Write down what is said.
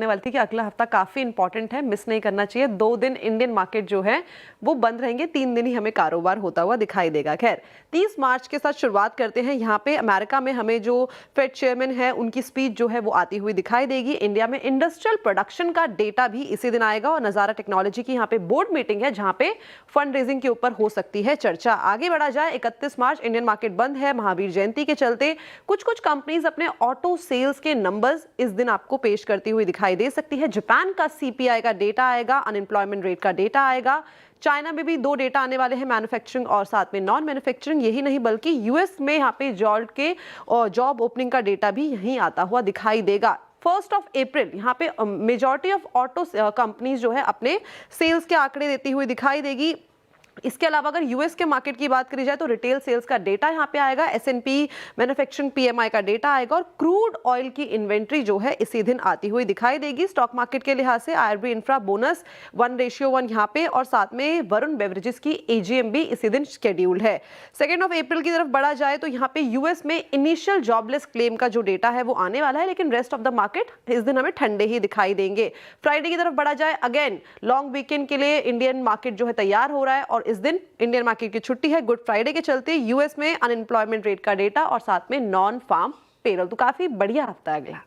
वाली थी कि अगला हफ्ता काफी इंपॉर्टेंट है, मिस नहीं करना चाहिए। 2 दिन इंडियन मार्केट जो है वो बंद रहेंगे, 3 दिन ही हमें कारोबार होता हुआ दिखाई देगा। खैर 30 मार्च के साथ शुरुआत करते हैं। यहाँ पे अमेरिका में हमें जो फेड चेयरमैन है उनकी स्पीच जो है वो आती हुई दिखाई देगी। इंडिया में इंडस्ट्रियल प्रोडक्शन का डेटा भी इसी दिन आएगा और नजारा टेक्नोलॉजी की यहाँ पे बोर्ड मीटिंग है जहाँ पे फंड रेजिंग के ऊपर हो सकती है चर्चा। आगे बढ़ा जाए, 31 मार्च इंडियन मार्केट बंद है महावीर जयंती के चलते। कुछ कंपनीज अपने ऑटो सेल्स के नंबर्स इस दिन आपको पेश करती हुई दिखाई दे सकती है। जापान का सीपीआई का डेटा आएगा, अनएम्प्लॉयमेंट रेट का डेटा आएगा। चाइना में भी 2 डेटा आने वाले हैं, मैन्युफैक्चरिंग और साथ में नॉन मैन्युफैक्चरिंग। यही नहीं बल्कि यूएस में यहाँ पे जॉल्ट के जॉब ओपनिंग का डेटा भी यहीं आता हुआ दिखाई देगा। 1 अप्रैल यहाँ पे मेजॉरिटी ऑफ ऑटो कंपनीज जो है अपने सेल्स के आंकड़े देती हुई दिखाई देगी। इसके अलावा अगर यूएस के मार्केट की बात करी जाए तो रिटेल सेल्स का डेटा यहाँ पे आएगा, एसएनपी मैन्युफैक्चरिंग पीएमआई का डेटा आएगा और क्रूड ऑयल की इन्वेंट्री जो है इसी दिन आती हुई दिखाई देगी। स्टॉक मार्केट के लिहाज से आईआरबी इंफ्रा बोनस 1:1 यहाँ पे और साथ में वरुण बेवरेजेस की एजीएम भी इसी दिन शेड्यूल्ड है। 2 अप्रैल की तरफ बढ़ा जाए तो यहाँ पे यूएस में इनिशियल जॉबलेस क्लेम का जो डेटा है वो आने वाला है, लेकिन रेस्ट ऑफ द मार्केट इस दिन हमें ठंडे ही दिखाई देंगे। फ्राइडे की तरफ बढ़ा जाए, अगेन लॉन्ग वीकेंड के लिए इंडियन मार्केट जो है तैयार हो रहा है और इस दिन इंडियन मार्केट की छुट्टी है गुड फ्राइडे के चलते। यूएस में अनएम्प्लॉयमेंट रेट का डेटा और साथ में नॉन फार्म पेरोल। तो काफी बढ़िया हफ्ता है अगला।